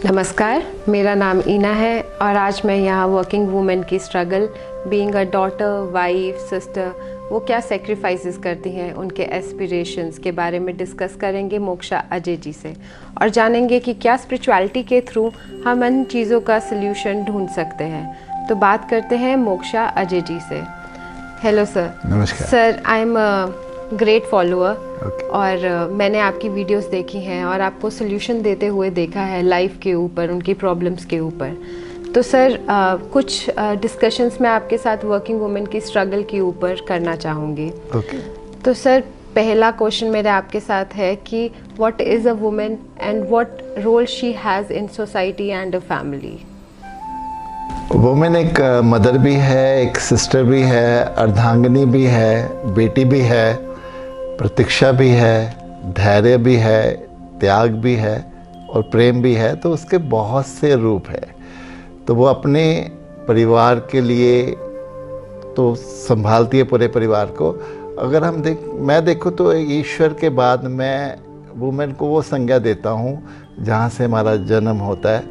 नमस्कार, मेरा नाम ईना है और आज मैं यहाँ वर्किंग वुमेन की struggle, being a daughter, wife, sister, वो क्या सेक्रीफाइसेस करती हैं, उनके एस्पिरेशंस के बारे में डिस्कस करेंगे मोक्षा अजय जी से और जानेंगे कि क्या स्पिरिचुअलिटी के थ्रू हम इन चीज़ों का सल्यूशन ढूंढ सकते हैं। तो बात करते हैं मोक्षा अजय जी से। Hello sir. नमस्कार sir, I am great follower और मैंने आपकी वीडियोस देखी हैं और आपको सोल्यूशन देते हुए देखा है लाइफ के ऊपर, उनकी प्रॉब्लम्स के ऊपर। तो सर कुछ डिस्कशंस मैं आपके साथ वर्किंग वुमेन की स्ट्रगल के ऊपर करना चाहूँगी। तो सर पहला क्वेश्चन मेरा आपके साथ है कि what is a women and what role she has in society and a family. Women एक मदर भी है, एक सिस्टर भी है, अर्धांगिनी भी है, बेटी भी है, प्रतीक्षा भी है, धैर्य भी है, त्याग भी है और प्रेम भी है। तो उसके बहुत से रूप है। तो वो अपने परिवार के लिए तो संभालती है पूरे परिवार को। अगर मैं देखूँ तो ईश्वर के बाद मैं वुमेन को वो संज्ञा देता हूँ जहाँ से हमारा जन्म होता है,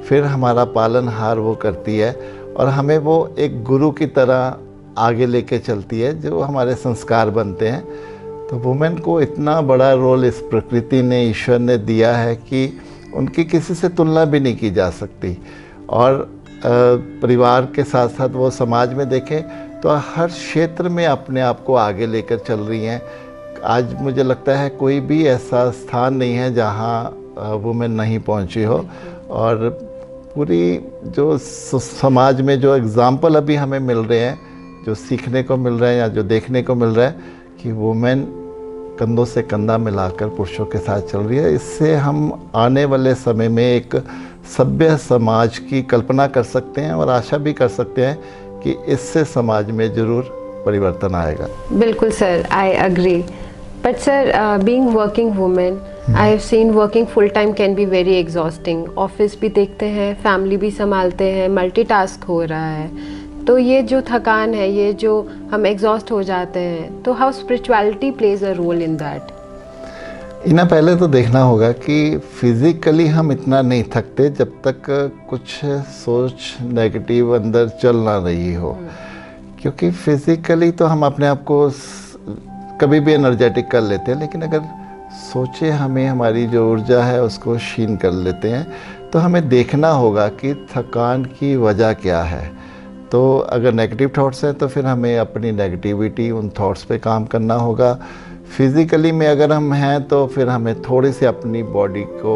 फिर हमारा पालनहार वो करती है और हमें वो एक गुरु की तरह आगे लेके चलती है, जो हमारे संस्कार बनते हैं। तो वुमेन को इतना बड़ा रोल इस प्रकृति ने, ईश्वर ने दिया है कि उनकी किसी से तुलना भी नहीं की जा सकती। और परिवार के साथ साथ वो समाज में देखें तो हर क्षेत्र में अपने आप को आगे लेकर चल रही हैं। आज मुझे लगता है कोई भी ऐसा स्थान नहीं है जहाँ वुमेन नहीं पहुँची हो। और पूरी जो समाज में जो एग्ज़ाम्पल अभी हमें मिल रहे हैं, जो सीखने को मिल रहे हैं या जो देखने को मिल रहा है कि वुमेन कंधों से कंधा मिलाकर पुरुषों के साथ चल रही है। इससे हम आने वाले समय में एक सभ्य समाज की कल्पना कर सकते हैं और आशा भी कर सकते हैं कि इससे समाज में ज़रूर परिवर्तन आएगा। बिल्कुल sir, I agree. But sir, being working women, I have seen working full time can be very exhausting. Office भी देखते हैं, फैमिली भी संभालते हैं, मल्टीटास्क हो रहा है। तो ये जो थकान है, ये जो हम एग्जॉस्ट हो जाते हैं, तो how spirituality plays a role in that. इन्हें पहले तो देखना होगा कि फिज़िकली हम इतना नहीं थकते जब तक कुछ सोच नेगेटिव अंदर चल ना रही हो। क्योंकि फिज़िकली तो हम अपने आप को कभी भी एनर्जेटिक कर लेते हैं, लेकिन अगर सोचे हमें हमारी जो ऊर्जा है उसको क्षीण कर लेते हैं। तो हमें देखना होगा कि थकान की वजह क्या है। तो अगर नेगेटिव थॉट्स हैं तो फिर हमें अपनी नेगेटिविटी, उन थॉट्स पे काम करना होगा। फिज़िकली में अगर हम हैं तो फिर हमें थोड़ी सी अपनी बॉडी को,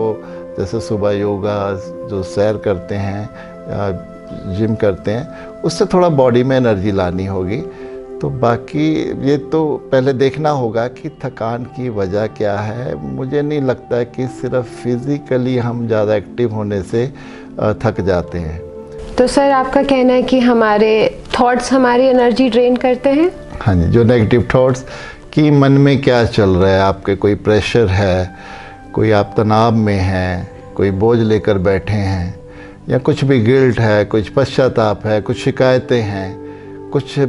जैसे सुबह योगा, जो सैर करते हैं या जिम करते हैं, उससे थोड़ा बॉडी में एनर्जी लानी होगी। तो बाकी ये तो पहले देखना होगा कि थकान की वजह क्या है। मुझे नहीं लगता है कि सिर्फ फिज़िकली हम ज़्यादा एक्टिव होने से थक जाते हैं। तो सर आपका कहना है कि हमारे थॉट्स हमारी एनर्जी ड्रेन करते हैं? हाँ जी, जो नेगेटिव थॉट्स कि मन में क्या चल रहा है, आपके कोई प्रेशर है, कोई आप तनाव में हैं, कोई बोझ लेकर बैठे हैं, या कुछ भी गिल्ट है, कुछ पश्चाताप है, कुछ शिकायतें हैं, कुछ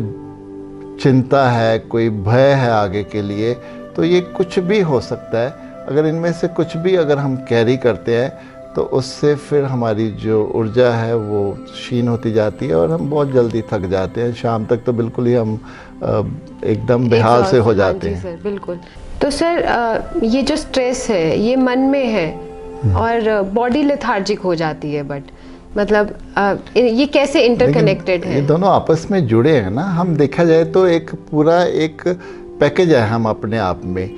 चिंता है, कोई भय है आगे के लिए, तो ये कुछ भी हो सकता है। अगर इनमें से कुछ भी अगर हम कैरी करते हैं तो उससे फिर हमारी जो ऊर्जा है वो क्षीण होती जाती है और हम बहुत जल्दी थक जाते हैं। शाम तक तो बिल्कुल ही हम एकदम बेहाल से हो जाते हैं। सर बिल्कुल। तो सर ये जो स्ट्रेस है ये मन में है और बॉडी लेथार्जिक हो जाती है, बट मतलब ये कैसे इंटरकनेक्टेड है? ये दोनों आपस में जुड़े हैं ना। हम देखा जाए तो एक पूरा एक पैकेज है हम अपने आप में।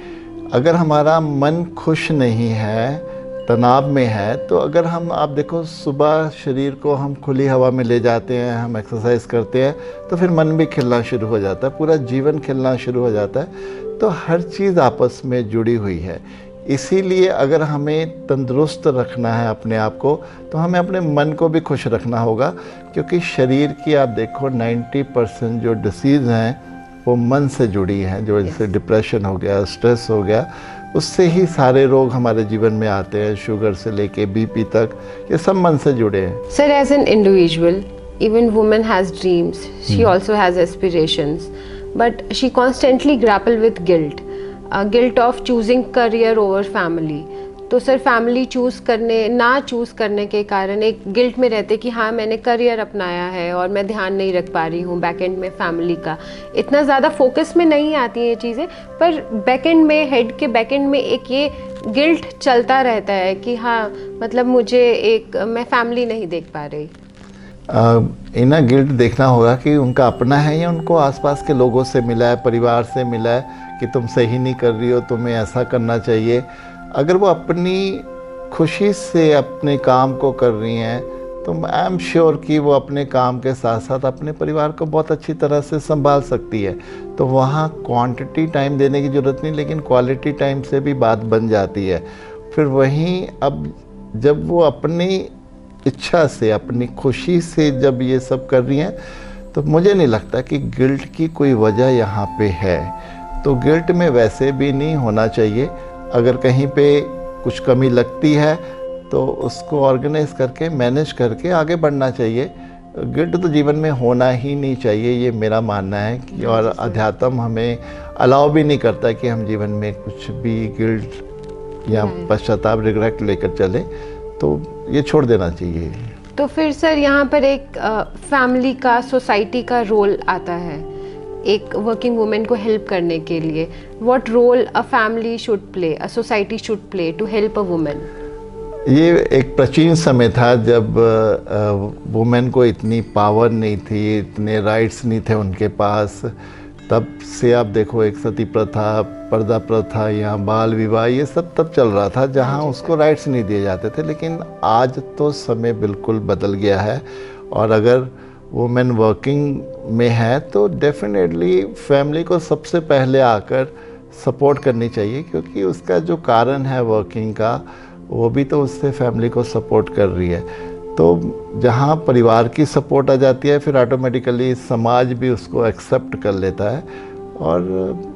अगर हमारा मन खुश नहीं है, तनाव में है, तो अगर आप देखो सुबह शरीर को हम खुली हवा में ले जाते हैं, हम एक्सरसाइज करते हैं, तो फिर मन भी खिलना शुरू हो जाता है, पूरा जीवन खिलना शुरू हो जाता है। तो हर चीज़ आपस में जुड़ी हुई है। इसीलिए अगर हमें तंदुरुस्त रखना है अपने आप को, तो हमें अपने मन को भी खुश रखना होगा। क्योंकि शरीर की आप देखो 90% जो डिसीज़ हैं वो मन से जुड़ी हैं। जो जैसे डिप्रेशन हो गया, स्ट्रेस हो गया, उससे ही सारे रोग हमारे जीवन में आते हैं। शुगर से लेके बीपी तक, ये सब मन से जुड़े हैं। Sir as an individual, even women has dreams, she also has aspirations, but she constantly grapple with guilt, guilt of choosing career over family. तो सर फैमिली ना चूज़ करने के कारण एक गिल्ट में रहते कि हाँ मैंने करियर अपनाया है और मैं ध्यान नहीं रख पा रही हूँ बैकएंड में फैमिली का, इतना ज़्यादा फोकस में नहीं आती हैं ये चीज़ें, पर बैकएंड में, हेड के बैकएंड में एक ये गिल्ट चलता रहता है कि हाँ मतलब मैं फैमिली नहीं देख पा रही। इन्हें गिल्ट देखना होगा कि उनका अपना है या उनको आसपास के लोगों से मिला है, परिवार से मिला है कि तुम सही नहीं कर रही हो, तुम्हें ऐसा करना चाहिए। अगर वो अपनी खुशी से अपने काम को कर रही हैं तो आई एम श्योर कि वो अपने काम के साथ साथ अपने परिवार को बहुत अच्छी तरह से संभाल सकती है। तो वहाँ क्वांटिटी टाइम देने की ज़रूरत नहीं, लेकिन क्वालिटी टाइम से भी बात बन जाती है। फिर वहीं अब जब वो अपनी इच्छा से, अपनी खुशी से जब ये सब कर रही हैं तो मुझे नहीं लगता कि गिल्ट की कोई वजह यहाँ पे है। तो गिल्ट में वैसे भी नहीं होना चाहिए। अगर कहीं पे कुछ कमी लगती है तो उसको ऑर्गेनाइज करके, मैनेज करके आगे बढ़ना चाहिए। गिल्ट तो जीवन में होना ही नहीं चाहिए, ये मेरा मानना है कि और अध्यात्म हमें अलाउ भी नहीं करता कि हम जीवन में कुछ भी गिल्ट या पश्चाताप, रिग्रेट लेकर चले, तो ये छोड़ देना चाहिए। तो फिर सर यहाँ पर एक फैमिली का, सोसाइटी का रोल आता है एक वर्किंग वुमेन को हेल्प करने के लिए। What role a family should play, a society should play to help a women? ये एक प्राचीन समय था जब वुमेन को इतनी पावर नहीं थी, इतने राइट्स नहीं थे उनके पास। तब से आप देखो, एक सती प्रथा, पर्दा प्रथा या बाल विवाह, ये सब तब चल रहा था जहाँ उसको राइट्स नहीं दिए जाते थे। लेकिन आज तो समय बिल्कुल बदल गया है और अगर वुमेन वर्किंग में है तो डेफिनेटली फैमिली को सबसे पहले आकर सपोर्ट करनी चाहिए, क्योंकि उसका जो कारण है वर्किंग का, वो भी तो उससे फैमिली को सपोर्ट कर रही है। तो जहाँ परिवार की सपोर्ट आ जाती है फिर ऑटोमेटिकली समाज भी उसको एक्सेप्ट कर लेता है और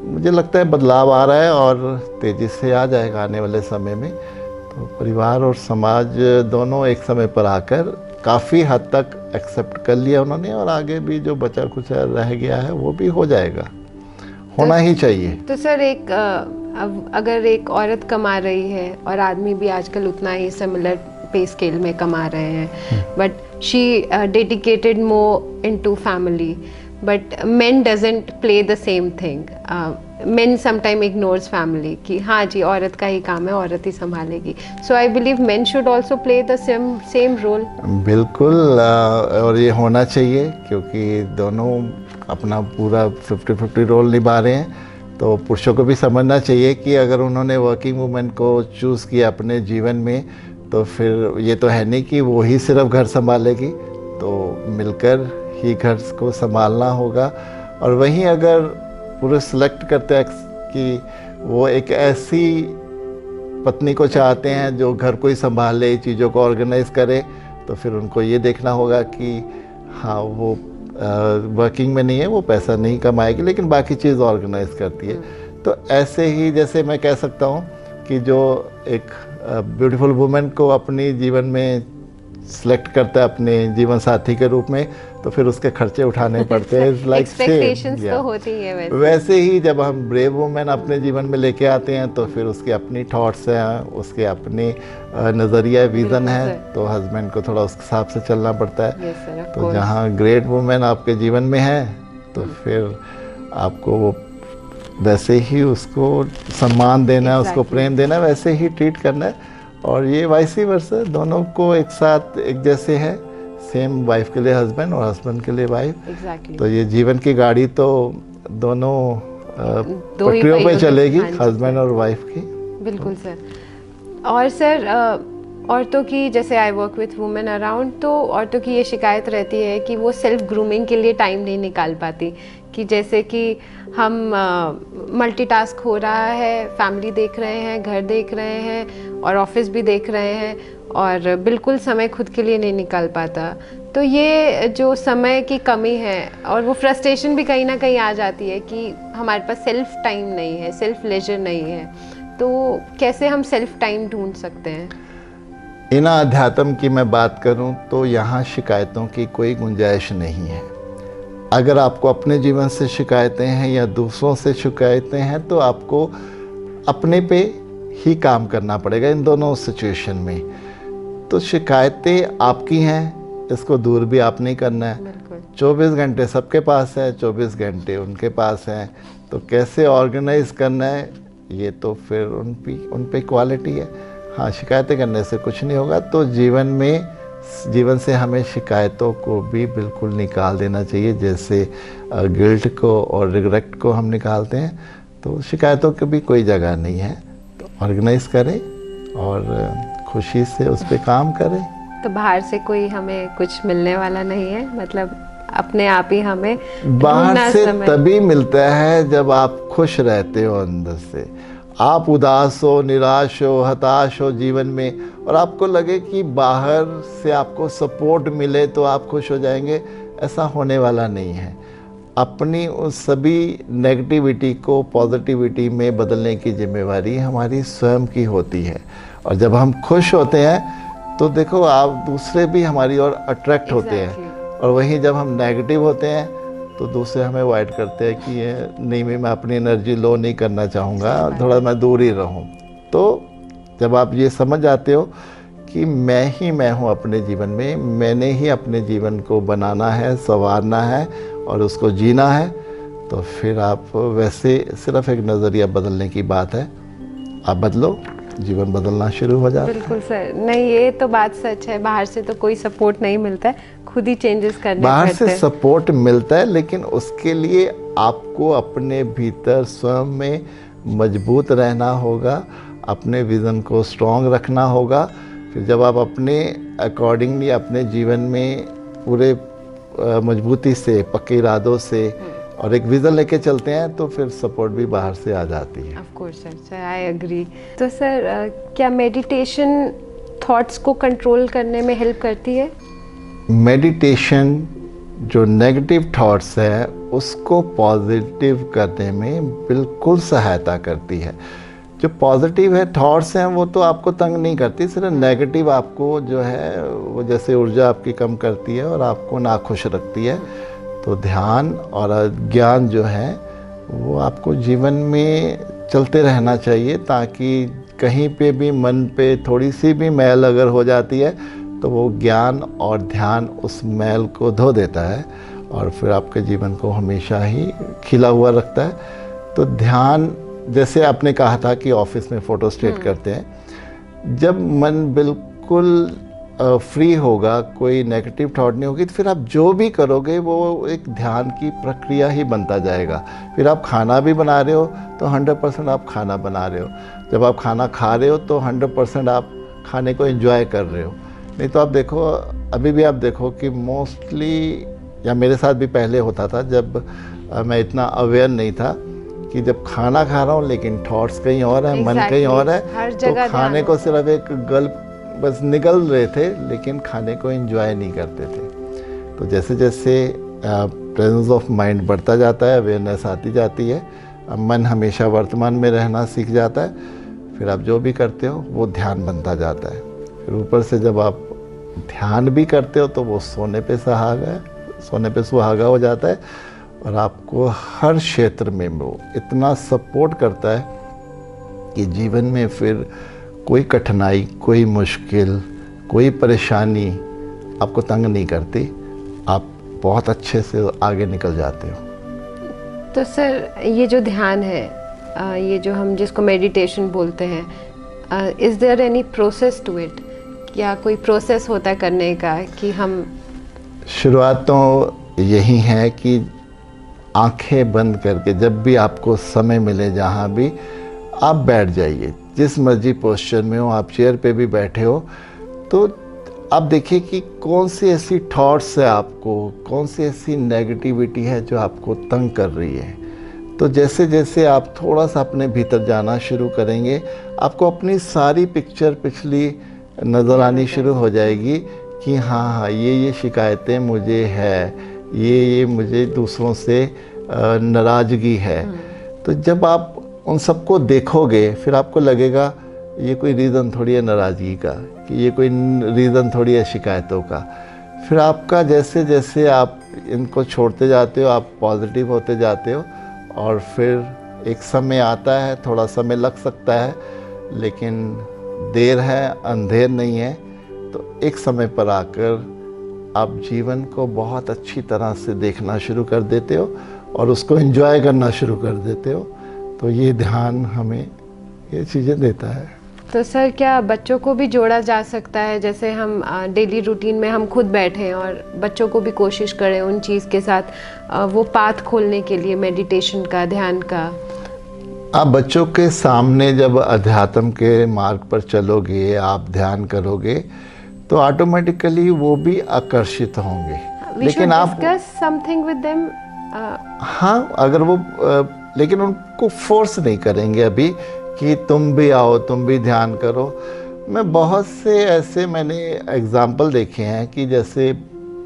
मुझे लगता है बदलाव आ रहा है और तेज़ी से आ जाएगा आने वाले समय में। तो परिवार और समाज दोनों एक समय पर आकर काफ़ी हद तक एक्सेप्ट कर लिया उन्होंने और आगे भी जो बचा कुछ रह गया है वो भी हो जाएगा, होना ही चाहिए। तो सर अगर एक औरत कमा रही है और आदमी भी आजकल उतना ही सिमिलर पे स्केल में कमा रहे हैं, but she dedicated more into family, but men doesn't play the same thing. Men sometimes ignores family कि हाँ जी औरत का ही काम है, औरत ही संभालेगी. So I believe men should also play the same role. बिल्कुल, और ये होना चाहिए क्योंकि दोनों अपना पूरा 50-50 रोल निभा रहे हैं। तो पुरुषों को भी समझना चाहिए कि अगर उन्होंने वर्किंग वुमेन को चूज़ किया अपने जीवन में तो फिर ये तो है नहीं कि वो ही सिर्फ घर संभालेगी, तो मिलकर ही घर को संभालना होगा। और वहीं अगर पुरुष सेलेक्ट करते हैं कि वो एक ऐसी पत्नी को चाहते हैं जो घर को ही संभाले, चीज़ों को ऑर्गेनाइज करे, तो फिर उनको ये देखना होगा कि हाँ वो वर्किंग में नहीं है, वो पैसा नहीं कमाएगी लेकिन बाकी चीज़ ऑर्गेनाइज करती है। तो ऐसे ही जैसे मैं कह सकता हूँ कि जो एक ब्यूटीफुल वुमेन को अपनी जीवन में सिलेक्ट करता है अपने जीवन साथी के रूप में, तो फिर उसके खर्चे उठाने पड़ते हैं। लाइक एक्सपेक्टेशंस तो होती है वैसे ही जब हम ब्रेव वुमेन अपने जीवन में लेके आते हैं तो फिर उसके अपनी थॉट्स हैं, उसके अपने नज़रिया, विज़न है, तो हस्बैंड को थोड़ा उस हिसाब से चलना पड़ता है। तो जहाँ ग्रेट वुमेन आपके जीवन में है तो फिर आपको वो वैसे ही उसको सम्मान देना है, उसको प्रेम देना है, वैसे ही ट्रीट करना है। और ये वाइस वर्सा दोनों को एक साथ एक जैसे है, सेम वाइफ के लिए हस्बैंड और हस्बैंड के लिए वाइफ। तो ये जीवन की गाड़ी तो दोनों पटरियों पे चलेगी, हस्बैंड और वाइफ की। बिल्कुल सर। और सर औरतों की, जैसे I work with women around, तो औरतों की ये शिकायत रहती है कि वो सेल्फ ग्रूमिंग के लिए टाइम नहीं निकाल पाती, कि जैसे कि हम मल्टीटास्क हो रहा है, फैमिली देख रहे हैं, घर देख रहे हैं और ऑफिस भी देख रहे हैं और बिल्कुल समय खुद के लिए नहीं निकाल पाता। तो ये जो समय की कमी है और वो फ्रस्ट्रेशन भी कहीं ना कहीं आ जाती है कि हमारे पास सेल्फ टाइम नहीं है, सेल्फ लेजर नहीं है, तो कैसे हम सेल्फ टाइम ढूंढ सकते हैं? इन अध्यात्म की मैं बात करूं तो यहाँ शिकायतों की कोई गुंजाइश नहीं है। अगर आपको अपने जीवन से शिकायतें हैं या दूसरों से शिकायतें हैं तो आपको अपने पे ही काम करना पड़ेगा इन दोनों सिचुएशन में। तो शिकायतें आपकी हैं, इसको दूर भी आपने ही करना है। 24 घंटे सबके पास है, 24 घंटे उनके पास हैं, तो कैसे ऑर्गेनाइज करना है ये तो फिर उन पे क्वालिटी है। हाँ, शिकायतें करने से कुछ नहीं होगा। तो जीवन से हमें शिकायतों को भी बिल्कुल निकाल देना चाहिए, जैसे गिल्ट को और रिग्रेट को हम निकालते हैं। तो शिकायतों की भी कोई जगह नहीं है। तो ऑर्गेनाइज करें और खुशी से उस पर काम करें। तो बाहर से कोई हमें कुछ मिलने वाला नहीं है, मतलब अपने आप ही हमें बाहर से तभी मिलता है जब आप खुश रहते हो अंदर से। आप उदास हो, निराश हो, हताश हो जीवन में, और आपको लगे कि बाहर से आपको सपोर्ट मिले तो आप खुश हो जाएंगे, ऐसा होने वाला नहीं है। अपनी उस सभी नेगेटिविटी को पॉजिटिविटी में बदलने की जिम्मेवारी हमारी स्वयं की होती है। और जब हम खुश होते हैं तो देखो आप दूसरे भी हमारी ओर अट्रैक्ट होते हैं। और वहीं जब हम नेगेटिव होते हैं तो दूसरे हमें अवॉइड करते हैं कि ये नहीं, मैं अपनी एनर्जी लो नहीं करना चाहूँगा, थोड़ा मैं दूर ही रहूँ। तो जब आप ये समझ जाते हो कि मैं हूँ अपने जीवन में, मैंने ही अपने जीवन को बनाना है, संवारना है और उसको जीना है, तो फिर आप वैसे सिर्फ एक नज़रिया बदलने की बात है, आप बदलो, जीवन बदलना शुरू हो जाता है। बिल्कुल सर, नहीं ये तो बात सच है, बाहर से तो कोई सपोर्ट नहीं मिलता है, खुद ही चेंजेस करने पड़ते हैं। बाहर से सपोर्ट मिलता है, लेकिन उसके लिए आपको अपने भीतर स्वयं में मजबूत रहना होगा, अपने विज़न को स्ट्रॉन्ग रखना होगा। फिर जब आप अपने अकॉर्डिंगली अपने जीवन में पूरे मजबूती से, पक्के इरादों से और एक विज़न लेके चलते हैं तो फिर सपोर्ट भी बाहर से आ जाती है। Of course sir, I agree. तो सर क्या मेडिटेशन थॉट्स को कंट्रोल करने में हेल्प करती है? मेडिटेशन जो नेगेटिव थॉट्स है उसको पॉजिटिव करने में बिल्कुल सहायता करती है। जो पॉजिटिव है थॉट्स हैं वो तो आपको तंग नहीं करती, सिर्फ नेगेटिव आपको जो है वो जैसे ऊर्जा आपकी कम करती है और आपको नाखुश रखती है। तो ध्यान और ज्ञान जो है वो आपको जीवन में चलते रहना चाहिए, ताकि कहीं पे भी मन पे थोड़ी सी भी मैल अगर हो जाती है तो वो ज्ञान और ध्यान उस मैल को धो देता है और फिर आपके जीवन को हमेशा ही खिला हुआ रखता है। तो ध्यान, जैसे आपने कहा था कि ऑफिस में फ़ोटो स्टेट करते हैं, जब मन बिल्कुल फ्री होगा, कोई नेगेटिव थॉट नहीं होगी, तो फिर आप जो भी करोगे वो एक ध्यान की प्रक्रिया ही बनता जाएगा। फिर आप खाना भी बना रहे हो तो 100% आप खाना बना रहे हो, जब आप खाना खा रहे हो तो 100% आप खाने को एंजॉय कर रहे हो। नहीं तो आप देखो, अभी भी आप देखो कि मोस्टली, या मेरे साथ भी पहले होता था जब मैं इतना अवेयर नहीं था, कि जब खाना खा रहा हूँ लेकिन थॉट्स कहीं और है, मन कहीं और है, तो खाने को सिर्फ एक गल्प बस निकल रहे थे, लेकिन खाने को एंजॉय नहीं करते थे। तो जैसे जैसे प्रेजेंस ऑफ माइंड बढ़ता जाता है, अवेयरनेस आती जाती है, मन हमेशा वर्तमान में रहना सीख जाता है, फिर आप जो भी करते हो वो ध्यान बनता जाता है। फिर ऊपर से जब आप ध्यान भी करते हो तो वो सोने पे सुहागा हो जाता है और आपको हर क्षेत्र में वो इतना सपोर्ट करता है कि जीवन में फिर कोई कठिनाई, कोई मुश्किल, कोई परेशानी आपको तंग नहीं करती, आप बहुत अच्छे से आगे निकल जाते हो। तो सर ये जो ध्यान है, ये जो हम जिसको मेडिटेशन बोलते हैं, is there any process to it? क्या कोई प्रोसेस होता है करने का कि हम? शुरुआत तो यही है कि आंखें बंद करके जब भी आपको समय मिले, जहाँ भी आप बैठ जाइए, जिस मर्जी पोस्चर में हो, आप चेयर पे भी बैठे हो, तो आप देखिए कि कौन सी ऐसी थॉट्स है आपको, कौन सी ऐसी नेगेटिविटी है जो आपको तंग कर रही है। तो जैसे जैसे आप थोड़ा सा अपने भीतर जाना शुरू करेंगे, आपको अपनी सारी पिक्चर पिछली नज़र आनी शुरू हो जाएगी कि हाँ, ये शिकायतें मुझे है, ये मुझे दूसरों से नाराज़गी है। तो जब आप उन सबको देखोगे, फिर आपको लगेगा ये कोई रीज़न थोड़ी है नाराज़गी का, कि ये कोई रीज़न थोड़ी है शिकायतों का। फिर आपका जैसे जैसे आप इनको छोड़ते जाते हो, आप पॉजिटिव होते जाते हो, और फिर एक समय आता है, थोड़ा समय लग सकता है, लेकिन देर है अंधेर नहीं है। तो एक समय पर आकर आप जीवन को बहुत अच्छी तरह से देखना शुरू कर देते हो और उसको एंजॉय करना शुरू कर देते हो। तो ये ध्यान हमें ये चीज़ें देता है। तो सर क्या बच्चों को भी जोड़ा जा सकता है, जैसे हम डेली रूटीन में हम खुद बैठें और बच्चों को भी कोशिश करें उन चीज़ के साथ वो पाथ खोलने के लिए मेडिटेशन का, ध्यान का? आप बच्चों के सामने जब अध्यात्म के मार्ग पर चलोगे, आप ध्यान करोगे तो ऑटोमेटिकली वो भी आकर्षित होंगे। लेकिन आप डिस्कस समथिंग विद देम। हाँ, अगर वो लेकिन उनको फोर्स नहीं करेंगे अभी कि तुम भी आओ, तुम भी ध्यान करो। मैं बहुत से ऐसे मैंने एग्जाम्पल देखे हैं कि जैसे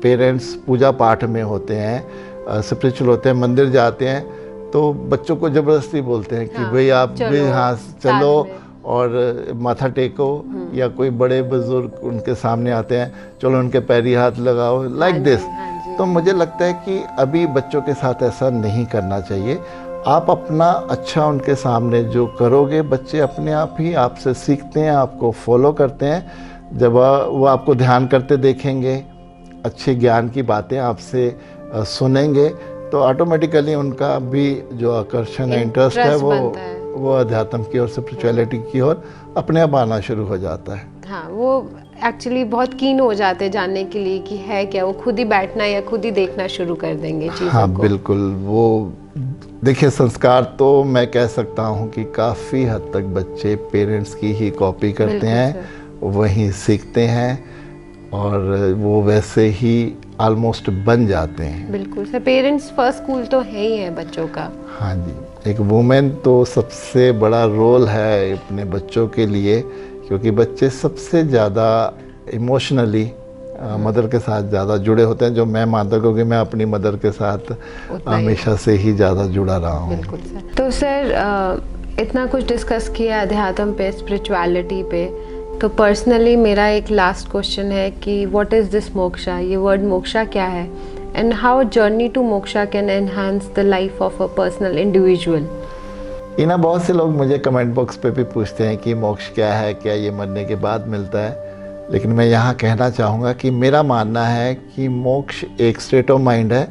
पेरेंट्स पूजा पाठ में होते हैं, स्पिरिचुअल होते हैं, मंदिर जाते हैं, तो बच्चों को ज़बरदस्ती बोलते हैं कि भाई आप भी हाँ चलो और माथा टेको, या कोई बड़े बुजुर्ग उनके सामने आते हैं, चलो उनके पैरी हाथ लगाओ, लाइक दिस। तो मुझे लगता है कि अभी बच्चों के साथ ऐसा नहीं करना चाहिए। आप अपना अच्छा उनके सामने जो करोगे, बच्चे अपने आप ही आपसे सीखते हैं, आपको फॉलो करते हैं। जब वो आपको ध्यान करते देखेंगे, अच्छे ज्ञान की बातें आपसे सुनेंगे, तो ऑटोमेटिकली उनका भी जो आकर्षण है, इंटरेस्ट है, वो अध्यात्म की ओर, स्पिरिचुअलिटी की ओर अपने आप आना शुरू हो जाता है। हाँ, वो एक्चुअली बहुत कीन हो जाते हैं जानने के लिए कि है क्या, वो खुद ही बैठना या खुद ही देखना शुरू कर देंगे चीज़ों हाँ, को। बिल्कुल। वो देखिए, संस्कार तो मैं कह सकता हूँ कि काफ़ी हद तक बच्चे पेरेंट्स की ही कॉपी करते हैं, वहीं सीखते हैं और वो वैसे ही ऑलमोस्ट बन जाते हैं। बिल्कुल सर, पेरेंट्स फर्स्ट स्कूल तो है ही है बच्चों का। हाँ जी, एक वुमेन तो सबसे बड़ा रोल है अपने बच्चों के लिए, क्योंकि बच्चे सबसे ज़्यादा इमोशनली मदर के साथ ज़्यादा जुड़े होते हैं, जो मैं मानता हूँ, क्योंकि मैं अपनी मदर के साथ हमेशा से ही ज़्यादा जुड़ा रहा हूँ। बिल्कुल सर। तो सर इतना कुछ डिस्कस किया अध्यात्म पे, स्पिरिचुअलिटी पे, तो पर्सनली मेरा एक लास्ट क्वेश्चन है कि व्हाट इज़ दिस मोक्षा? ये वर्ड मोक्षा क्या है, and how journey to moksha can enhance the life of a personal individual? इना बहुत से लोग मुझे कमेंट बॉक्स पे भी पूछते हैं कि मोक्ष क्या है, क्या ये मरने के बाद मिलता है? लेकिन मैं यहाँ कहना चाहूँगा कि मेरा मानना है कि मोक्ष एक स्टेट ऑफ माइंड है,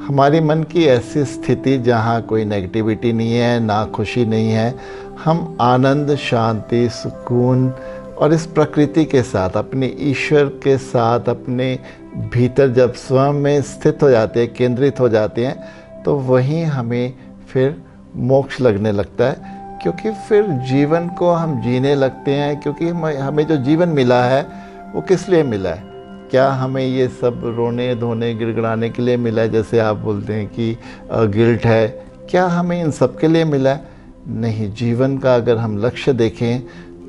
हमारी मन की ऐसी स्थिति जहाँ कोई नेगेटिविटी नहीं है, ना खुशी नहीं है। हम आनंद, शांति, सुकून और इस प्रकृति के साथ, अपने ईश्वर के साथ, अपने भीतर जब स्वयं में स्थित हो जाते हैं, केंद्रित हो जाते हैं, तो वहीं हमें फिर मोक्ष लगने लगता है। क्योंकि फिर जीवन को हम जीने लगते हैं, क्योंकि हमें जो जीवन मिला है वो किस लिए मिला है? क्या हमें ये सब रोने धोने गिड़गिड़ाने के लिए मिला है, जैसे आप बोलते हैं कि गिल्ट है? क्या हमें इन सब के लिए मिला है? नहीं। जीवन का अगर हम लक्ष्य देखें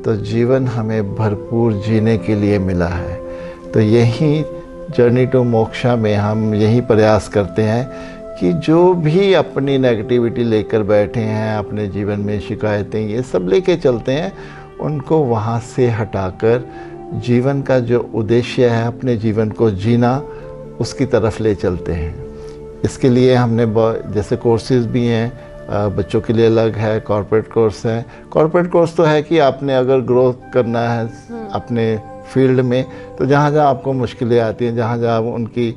तो जीवन हमें भरपूर जीने के लिए मिला है। तो यही जर्नी टू मोक्षा में हम यही प्रयास करते हैं कि जो भी अपनी नेगेटिविटी लेकर बैठे हैं, अपने जीवन में शिकायतें ये सब लेके चलते हैं, उनको वहाँ से हटाकर जीवन का जो उद्देश्य है, अपने जीवन को जीना, उसकी तरफ ले चलते हैं। इसके लिए हमने जैसे कोर्सेज भी हैं, बच्चों के लिए अलग है, कॉर्पोरेट कोर्स है। कॉर्पोरेट कोर्स तो है कि आपने अगर ग्रोथ करना है अपने फील्ड में, तो जहाँ जहाँ आपको मुश्किलें आती हैं, जहाँ जहाँ उनकी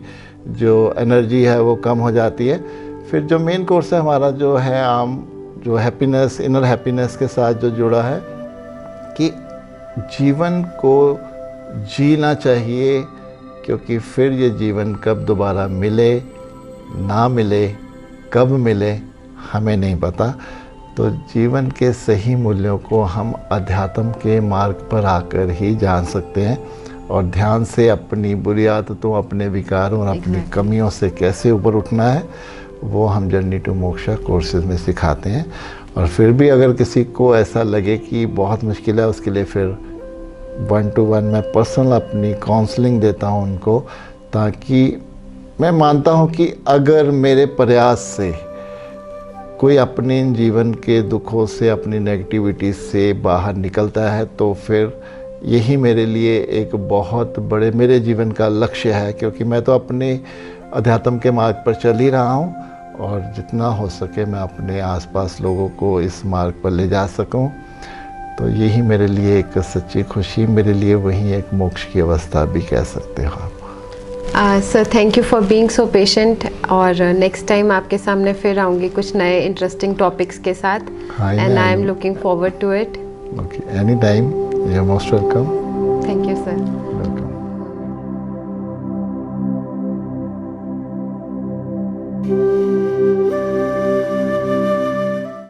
जो एनर्जी है वो कम हो जाती है, फिर जो मेन कोर्स है हमारा जो है आम, जो हैप्पीनेस, इनर हैप्पीनेस के साथ जो जुड़ा है, कि जीवन को जीना चाहिए, क्योंकि फिर ये जीवन कब दोबारा मिले ना मिले, कब मिले, हमें नहीं पता। तो जीवन के सही मूल्यों को हम अध्यात्म के मार्ग पर आकर ही जान सकते हैं, और ध्यान से अपनी बुरी आदतों, अपने विकारों और अपनी कमियों से कैसे ऊपर उठना है, वो हम जर्नी टू मोक्षा कोर्सेज में सिखाते हैं। और फिर भी अगर किसी को ऐसा लगे कि बहुत मुश्किल है, उसके लिए फिर 1-to-1 मैं पर्सनल अपनी काउंसलिंग देता हूँ उनको, ताकि मैं मानता हूँ कि अगर मेरे प्रयास से कोई अपने जीवन के दुखों से, अपनी नेगेटिविटी से बाहर निकलता है, तो फिर यही मेरे लिए एक बहुत बड़े मेरे जीवन का लक्ष्य है। क्योंकि मैं तो अपने अध्यात्म के मार्ग पर चल ही रहा हूँ, और जितना हो सके मैं अपने आसपास लोगों को इस मार्ग पर ले जा सकूँ। तो यही मेरे लिए एक सच्ची खुशी, मेरे लिए वही एक मोक्ष की अवस्था भी कह सकते हो आप। Sir thank you for being so patient, और नेक्स्ट टाइम आपके सामने फिर आऊँगी कुछ नए इंटरेस्टिंग टॉपिक्स के साथ, and I am looking forward to it. Okay, any time, you are most welcome. Thank you sir. Welcome.